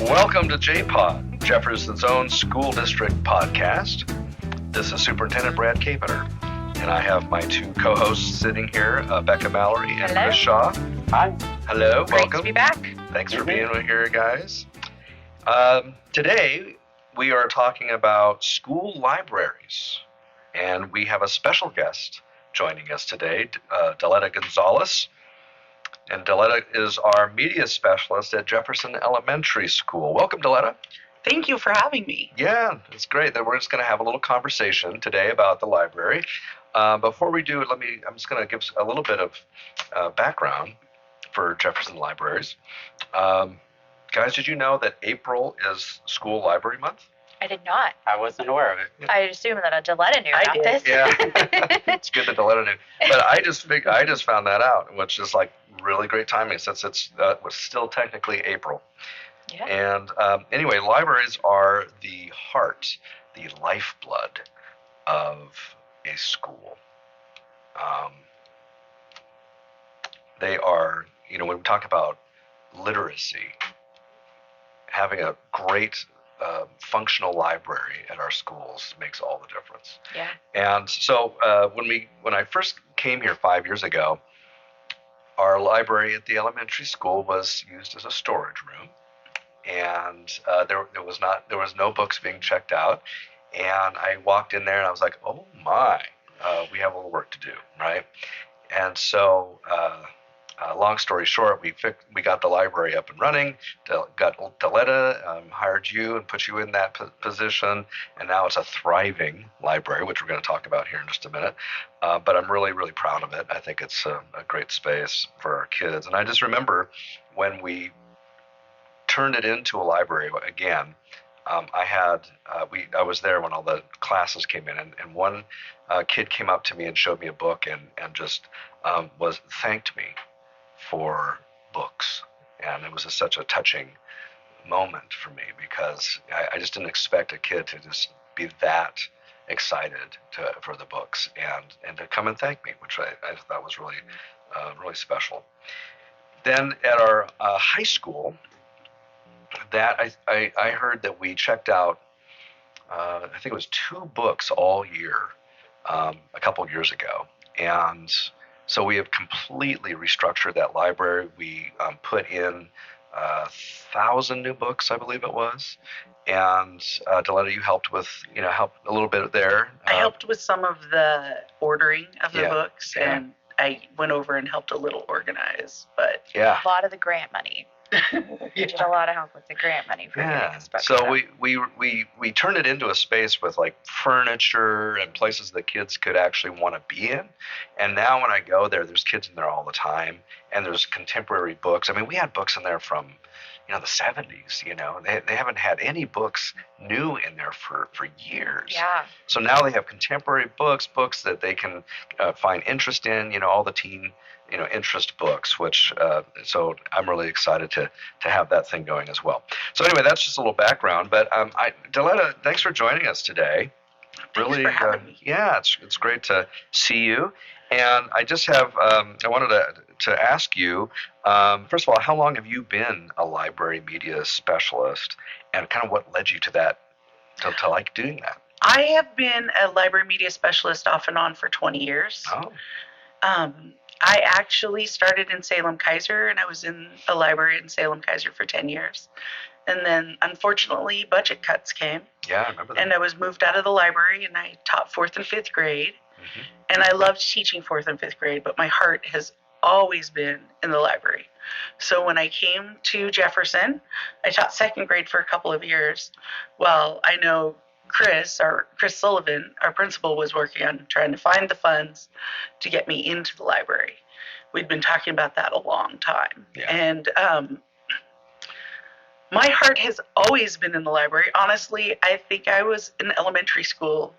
Welcome to JPod, Jefferson's own school district podcast. This is Superintendent Brad Capener, and I have my two co-hosts sitting here, Becca Mallory and Hello. Chris Shaw. Hi. Hello, Great welcome. to be back. Thanks for being here, guys. Today, we are talking about school libraries, and we have a special guest joining us today, Daletta Gonzales. And Daletta is our media specialist at Jefferson Elementary School. Welcome, Daletta. Thank you for having me. Yeah, it's great that we're just going to have a little conversation today about the library. Before we do, I'm just going to give a little bit of background for Jefferson Libraries. Guys, did you know that April is School Library Month? I did not. I wasn't aware of it. I assume that Daletta knew about did. this. Yeah, it's good that Daletta knew. But I just found that out, which is like really great timing since it was still technically April. Yeah. And anyway, libraries are the heart, the lifeblood of a school. They are, when we talk about literacy, having a great functional library at our schools makes all the difference. Yeah. And so when I first came here 5 years ago, our library at the elementary school was used as a storage room, and there was no books being checked out. And I walked in there and I was like, oh my, we have a little work to do, right? And so, long story short, we got the library up and running. Got Daletta, hired you and put you in that position, and now it's a thriving library, which we're going to talk about here in just a minute. But I'm really, really proud of it. I think it's a great space for our kids. And I just remember when we turned it into a library again. I was there when all the classes came in, and one kid came up to me and showed me a book and just thanked me for books, and it was such a touching moment for me because I just didn't expect a kid to just be that excited for the books and to come and thank me, which I thought was really really special. Then at our high school, that I heard that we checked out I think it was 2 books all year a couple years ago, and so we have completely restructured that library. We put in 1,000 new books, I believe it was. And Daletta, you helped with, helped a little bit there. I helped with some of the ordering of the Yeah, books, yeah. and I went over and helped a little organize. But Yeah. A lot of the grant money. You did a lot of help with the grant money for getting Yeah. this book So done. we turned it into a space with like furniture and places that kids could actually want to be in. And now when I go there, there's kids in there all the time, and there's contemporary books. I mean, we had books in there from the 70s. They haven't had any books new in there for years. Yeah. So now they have contemporary books that they can find interest in, all the teen, interest books, which, so I'm really excited to have that thing going as well. So anyway, that's just a little background, but Daletta, thanks for joining us today. Thanks for having me. Yeah, it's great to see you. And I just have, I wanted to ask you, first of all, how long have you been a library media specialist, and kind of what led you to that, to like doing that? I have been a library media specialist off and on for 20 years. Oh, I actually started in Salem-Keizer, and I was in a library in Salem-Keizer for 10 years. And then, unfortunately, budget cuts came, yeah, I remember that. and I was moved out of the library, and I taught 4th and 5th grade. Mhm. And I loved teaching 4th and 5th grade, but my heart has always been in the library. So when I came to Jefferson, I taught 2nd grade for a couple of years. Well, I know Chris Sullivan, our principal, was working on trying to find the funds to get me into the library. We'd been talking about that a long time. Yeah. And my heart has always been in the library. Honestly, I think I was in elementary school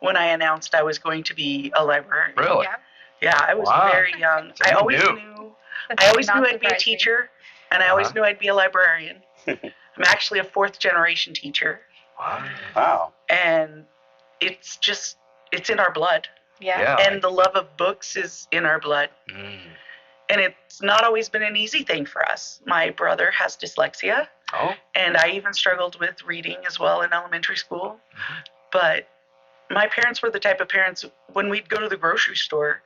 when I announced I was going to be a librarian. Really? Yeah. Yeah, I was Wow. very young. So I you always knew. knew That's I always not knew I'd be a surprising. teacher, and I always Uh-huh. knew I'd be a librarian. I'm actually a 4th generation teacher, Wow. Wow. and it's in our blood. Yeah. Yeah. And the love of books is in our blood. Mm. And it's not always been an easy thing for us. My brother has dyslexia, Oh, and I even struggled with reading as well in elementary school. But my parents were the type of parents, when we'd go to the grocery store,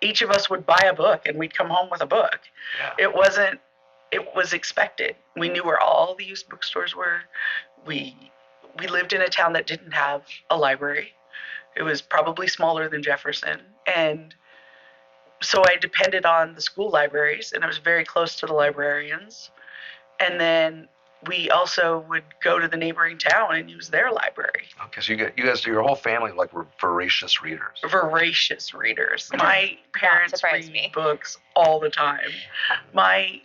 each of us would buy a book and we'd come home with a book. yeah. It was expected. We knew where all the used bookstores were. We lived in a town that didn't have a library. It was probably smaller than Jefferson. And so I depended on the school libraries, and I was very close to the librarians. And then we also would go to the neighboring town and use their library. Okay, so you guys, your whole family like were voracious readers. Voracious readers. My parents surprise read me. books all the time. My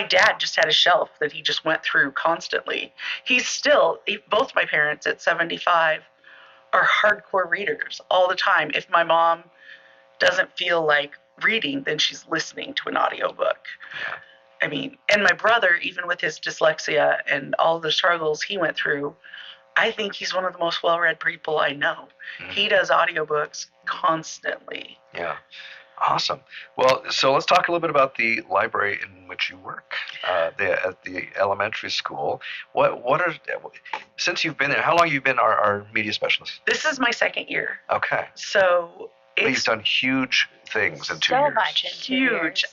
dad just had a shelf that he just went through constantly. Both my parents at 75 are hardcore readers all the time. If my mom doesn't feel like reading, then she's listening to an audiobook. And my brother, even with his dyslexia and all the struggles he went through, I think he's one of the most well-read people I know. He does audiobooks constantly. Yeah. Awesome. Well, so let's talk a little bit about the library in which you work, at the elementary school. Since you've been there, how long have you been our media specialist? This is my second year. Okay. So You've it's done huge things in 2 So years. much in 2 huge. years.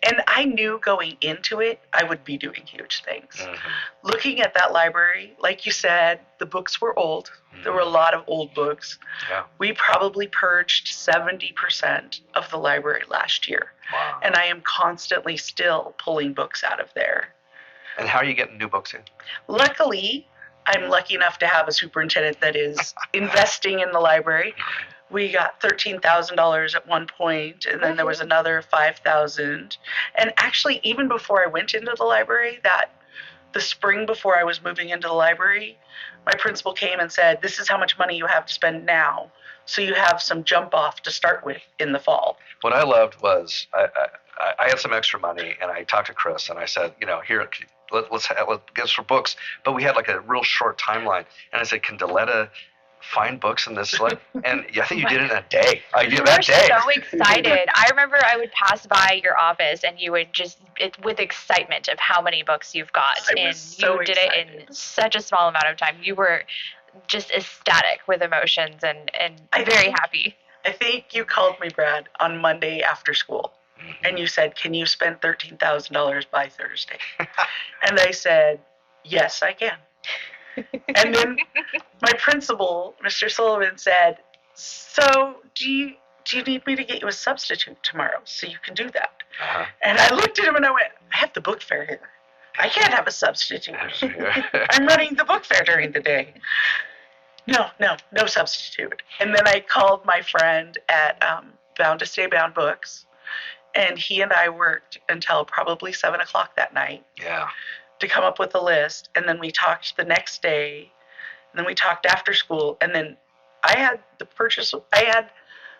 And I knew going into it, I would be doing huge things. Looking at that library, like you said, the books were old. There were a lot of old books. Yeah. We probably purged 70% of the library last year. Wow. And I am constantly still pulling books out of there. And how are you getting new books in? Luckily, I'm lucky enough to have a superintendent that is investing in the library. We got $13,000 at one point, and then there was another $5,000. And actually, even before I went into the library, the spring before I was moving into the library, my principal came and said, "This is how much money you have to spend now, so you have some jump off to start with in the fall." What I loved was I had some extra money, and I talked to Chris, and I said, here, let's get for books, but we had like a real short timeline, and I said, can Daletta find books in this slip? And I think you did it in a day. You were so excited. I remember I would pass by your office and you would with excitement of how many books you've got. I was so did it in such a small amount of time. You were just ecstatic with emotions and very happy. I think you called me, Brad, on Monday after school. And you said, "Can you spend $13,000 by Thursday?" And I said, "Yes, I can." And then my principal, Mr. Sullivan, said, "So do you need me to get you a substitute tomorrow so you can do that?" And I looked at him and I went, "I have the book fair here. I can't have a substitute. I'm running the book fair during the day. No substitute." And then I called my friend at Bound to Stay Bound Books, and he and I worked until probably 7 o'clock that night. Yeah. To come up with a list, and then we talked the next day, and then we talked after school, and then I had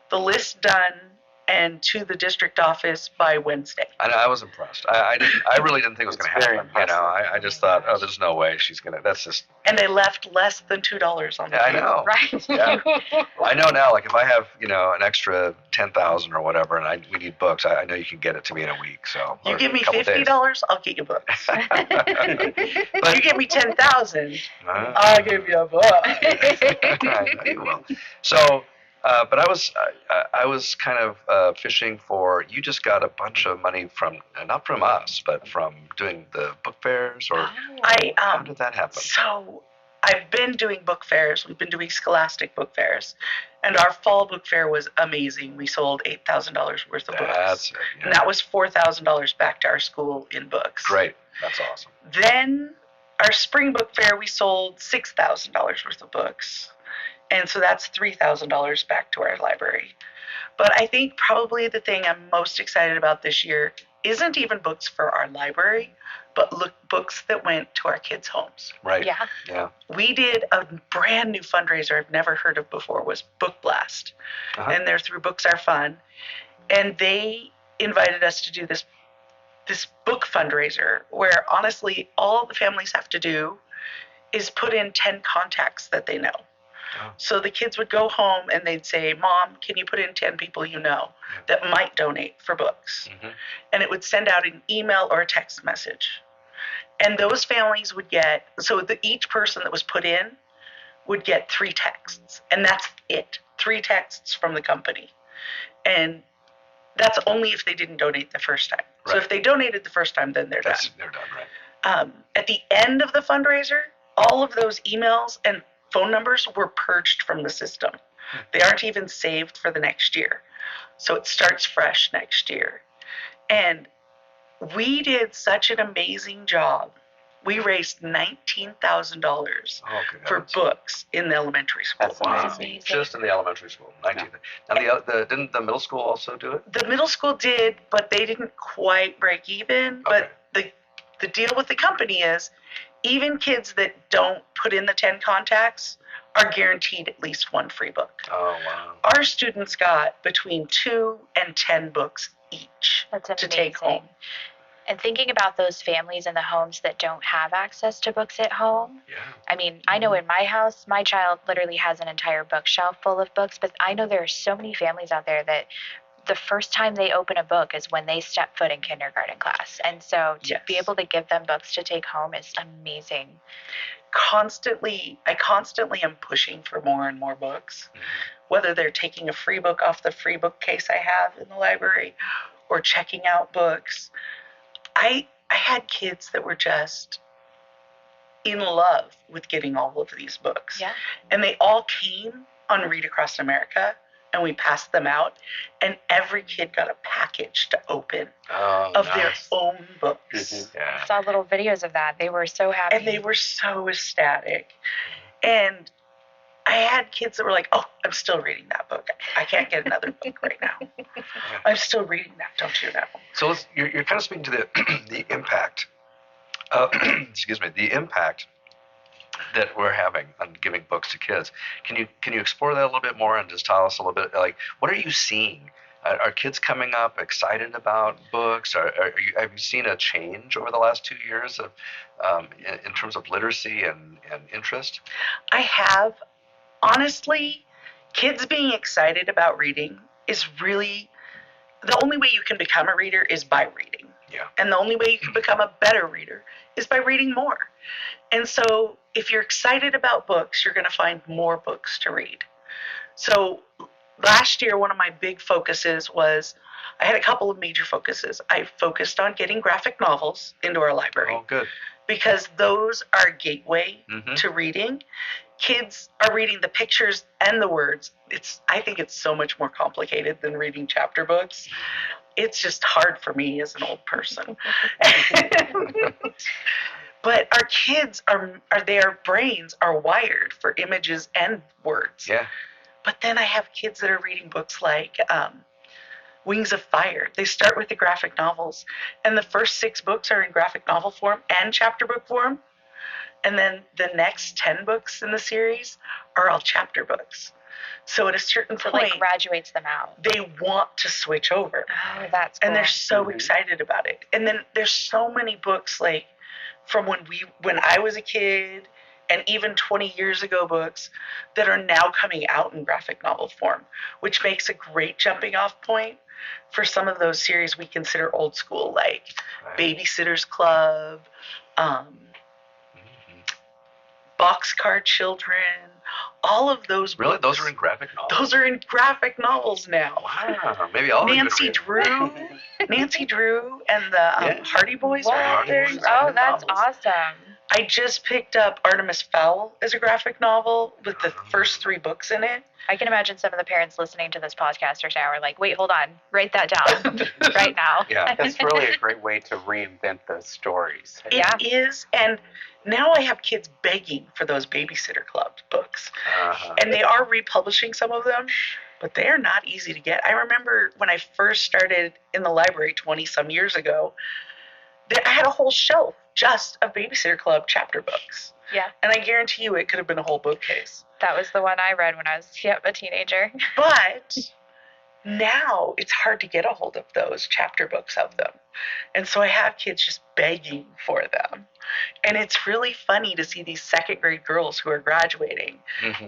the list done and to the district office by Wednesday. I was impressed. I really didn't think it was going to happen. I just thought, oh, there's no way she's going to. That's just. And they left less than $2 on the table. I know. Right. Yeah. Well, I know now. Like if I have an extra 10,000 or whatever, and we need books, I know you can get it to me in a week. So you give me $50, I'll get you books. But you give me 10,000, I'll give you a book. I know you will. So. But I was kind of fishing for. You just got a bunch of money from not from us, but from doing the book fairs, or how did that happen? So I've been doing book fairs. We've been doing scholastic book fairs, and our fall book fair was amazing. We sold $8,000 worth of books. That's it. Yeah. And that was $4,000 back to our school in books. Great, that's awesome. Then our spring book fair, we sold $6,000 worth of books. And so that's $3,000 back to our library. But I think probably the thing I'm most excited about this year isn't even books for our library, but books that went to our kids' homes. Right. Yeah. We did a brand new fundraiser I've never heard of before, was Book Blast. And they're through Books Are Fun. And they invited us to do this book fundraiser where honestly all the families have to do is put in 10 contacts that they know. Oh. So the kids would go home and they'd say, Mom, can you put in 10 people you know that might donate for books? Mm-hmm. And it would send out an email or a text message. And those families would get, so each person that was put in would get 3 texts. And that's it, 3 texts from the company. And that's only if they didn't donate the first time. Right. So if they donated the first time, then they're done. They're done, right. At the end of the fundraiser, all of those emails and phone numbers were purged from the system. They aren't even saved for the next year. So it starts fresh next year. And we did such an amazing job. We raised $19,000 for books in the elementary school. That's amazing. Just in the elementary school, 19. Now, didn't the middle school also do it? The middle school did, but they didn't quite break even. Okay. But the deal with the company is even kids that don't put in the 10 contacts are guaranteed at least 1 free book. Oh, wow. Our students got between 2 and 10 books each That's amazing. to take home. And thinking about those families in the homes that don't have access to books at home. Yeah. I mean, I know in my house, my child literally has an entire bookshelf full of books, but I know there are so many families out there that the first time they open a book is when they step foot in kindergarten class. And so to be able to give them books to take home is amazing. I constantly am pushing for more and more books, whether they're taking a free book off the free book case I have in the library or checking out books. I had kids that were just in love with getting all of these books. Yeah. And they all came on Read Across America, and we passed them out, and every kid got a package to open of their own books. Yeah. I saw little videos of that. They were so happy. And they were so ecstatic. And I had kids that were like, oh, I'm still reading that book. I can't get another book right now. I'm still reading that, don't you know? So you're kind of speaking to the impact, excuse me, the impact that we're having on giving books to kids. Can you explore that a little bit more and just tell us a little bit, like, what are you seeing? Are kids coming up excited about books? Have you seen a change over the last 2 years of in terms of literacy and interest? I have. Honestly, kids being excited about reading is really the only way you can become a reader is by reading. Yeah. And the only way you can become a better reader is by reading more. And so if you're excited about books, you're going to find more books to read. So last year, one of my big focuses was, I had a couple of major focuses. I focused on getting graphic novels into our library. Oh, good. Because those are a gateway to reading. Kids are reading the pictures and the words. I think it's so much more complicated than reading chapter books. It's just hard for me as an old person. But our kids their brains are wired for images and words. Yeah. But then I have kids that are reading books like Wings of Fire. They start with the graphic novels, and the first 6 books are in graphic novel form and chapter book form. And then the next 10 books in the series are all chapter books. So at a certain point, like graduates them out. They want to switch over. Oh, that's cool. And they're so excited about it. And then there's so many books, like from when I was a kid, and even 20 years ago books that are now coming out in graphic novel form, which makes a great jumping off point for some of those series we consider old school, like Babysitter's Club, Boxcar Children, all of those books. Really? Those are in graphic novels? Those are in graphic novels now. Wow. Maybe I'll Nancy Drew and the Hardy Boys are out there. Oh, that's awesome. I just picked up Artemis Fowl as a graphic novel with the first 3 books in it. I can imagine some of the parents listening to this podcast right now are like, wait, hold on. Write that down right now. Yeah. That's really a great way to reinvent those stories. It is, and now I have kids begging for those Babysitter Club books. And they are republishing some of them, but they are not easy to get. I remember when I first started in the library 20-some years ago, I had a whole shelf just of Babysitter Club chapter books. Yeah. And I guarantee you it could have been a whole bookcase. That was the one I read when I was a teenager. But now it's hard to get a hold of those chapter books of them. And so I have kids just begging for them. And it's really funny to see these second grade girls who are graduating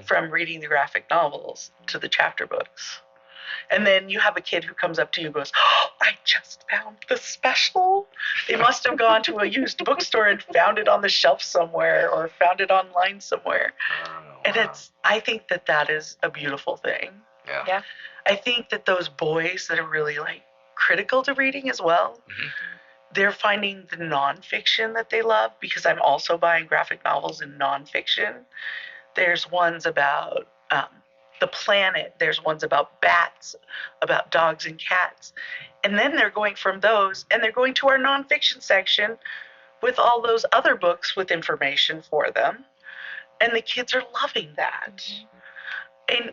from reading the graphic novels to the chapter books. And then you have a kid who comes up to you and goes, "Oh, I just found the special." They must have gone to a used bookstore and found it on the shelf somewhere or found it online somewhere. And I think that is a beautiful thing. Yeah. I think that those boys that are really like critical to reading as well, they're finding the nonfiction that they love, because I'm also buying graphic novels in nonfiction. There's ones about the planet. There's ones about bats, about dogs and cats. And then they're going from those and they're going to our nonfiction section with all those other books with information for them. And the kids are loving that. And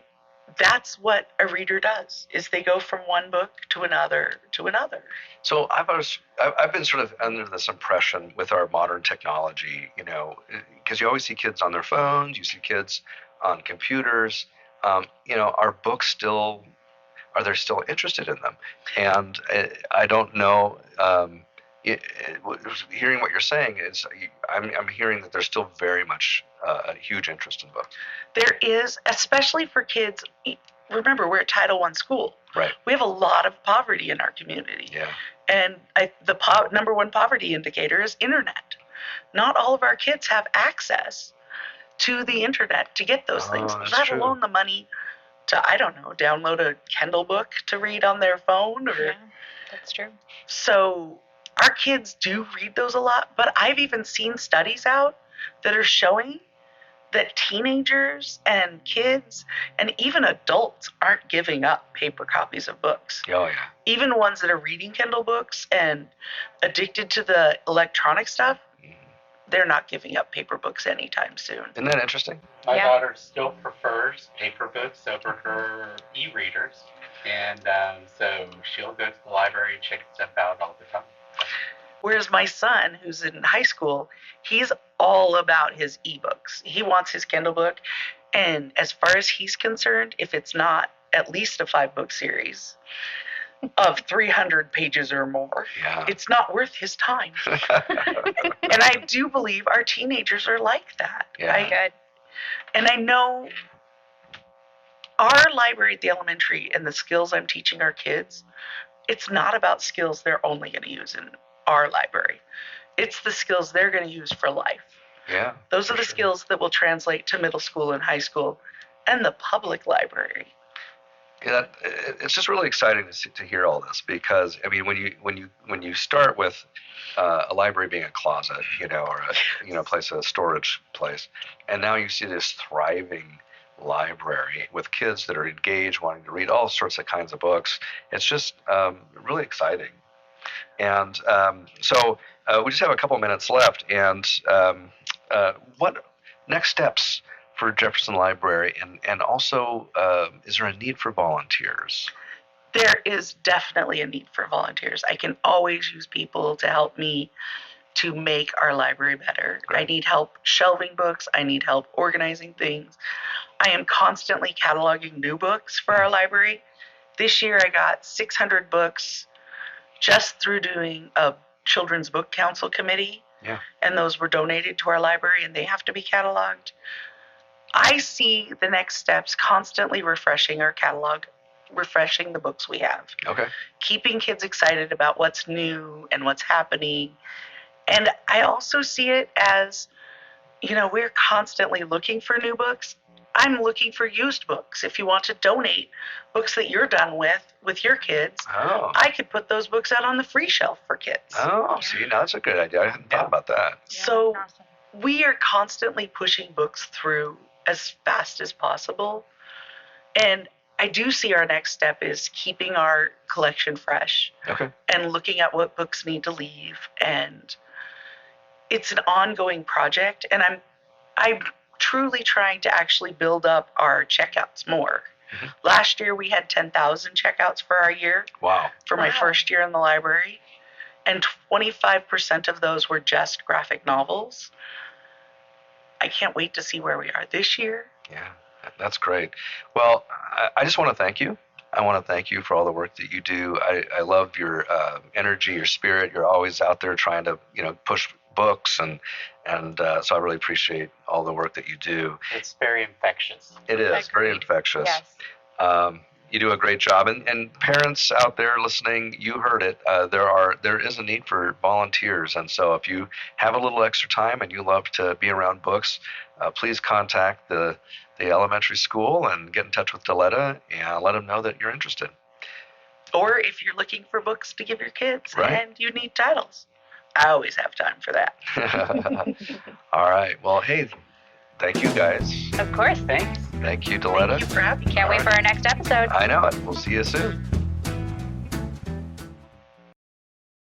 that's what a reader does, is they go from one book to another to another. So I've been sort of under this impression with our modern technology, because you always see kids on their phones, you see kids on computers. Are books still? Are they still interested in them? And I don't know. Hearing what you're saying is, I'm hearing that there's still very much a huge interest in books. There is, especially for kids. Remember, we're a Title I school. Right. We have a lot of poverty in our community. Yeah. And the number one poverty indicator is internet. Not all of our kids have access to the internet to get those things, let alone the money to, I don't know, download a Kindle book to read on their phone. Yeah, that's true. So our kids do read those a lot, but I've even seen studies out that are showing that teenagers and kids and even adults aren't giving up paper copies of books. Oh, yeah. Even ones that are reading Kindle books and addicted to the electronic stuff, they're not giving up paper books anytime soon. Isn't that interesting? My daughter still prefers paper books over her e-readers. And so she'll go to the library and check stuff out all the time. Whereas my son, who's in high school, he's all about his ebooks. He wants his Kindle book. And as far as he's concerned, if it's not at least a 5-book series of 300 pages or more, it's not worth his time. And I do believe our teenagers are like that. Good. And I know our library at the elementary and the skills I'm teaching our kids, it's not about skills they're only going to use in our library. It's the skills they're going to use for life. Yeah. Those are the skills that will translate to middle school and high school and the public library. Yeah, it's just really exciting to hear all this, because I mean, when you start with a library being a closet, or a place, a storage place, and now you see this thriving library with kids that are engaged, wanting to read all sorts of kinds of books. It's just really exciting. And so we just have a couple minutes left. And what next steps for Jefferson Library, and also is there a need for volunteers? There is definitely a need for volunteers. I can always use people to help me to make our library better. Great. I need help shelving books. I need help organizing things. I am constantly cataloging new books for our library. This year I got 600 books just through doing a Children's Book Council committee. Yeah. And those were donated to our library, and they have to be cataloged. I see the next steps constantly refreshing our catalog, refreshing the books we have. Okay. Keeping kids excited about what's new and what's happening. And I also see it as, we're constantly looking for new books. I'm looking for used books. If you want to donate books that you're done with your kids, I could put those books out on the free shelf for kids. Oh, see, now that's a good idea. I hadn't thought about that. Yeah, So awesome. We are constantly pushing books through as fast as possible. And I do see our next step is keeping our collection fresh. Okay. And looking at what books need to leave. And it's an ongoing project. And I'm truly trying to actually build up our checkouts more. Mm-hmm. Last year we had 10,000 checkouts for our year. Wow. For my first year in the library. And 25% of those were just graphic novels. I can't wait to see where we are this year. Yeah, that's great. Well, I just want to thank you. I want to thank you for all the work that you do. I love your energy, your spirit. You're always out there trying to, push books, and so I really appreciate all the work that you do. It's very infectious. It is very infectious. Yes. You do a great job, and parents out there listening, you heard it. There is a need for volunteers, and so if you have a little extra time and you love to be around books, please contact the elementary school and get in touch with Daletta and let them know that you're interested. Or if you're looking for books to give your kids Right. and you need titles, I always have time for that. All right. Well, hey, thank you guys. Of course. Thanks. Thank you, Daletta. Thank you for having me. Can't wait for our next episode. I know it. We'll see you soon.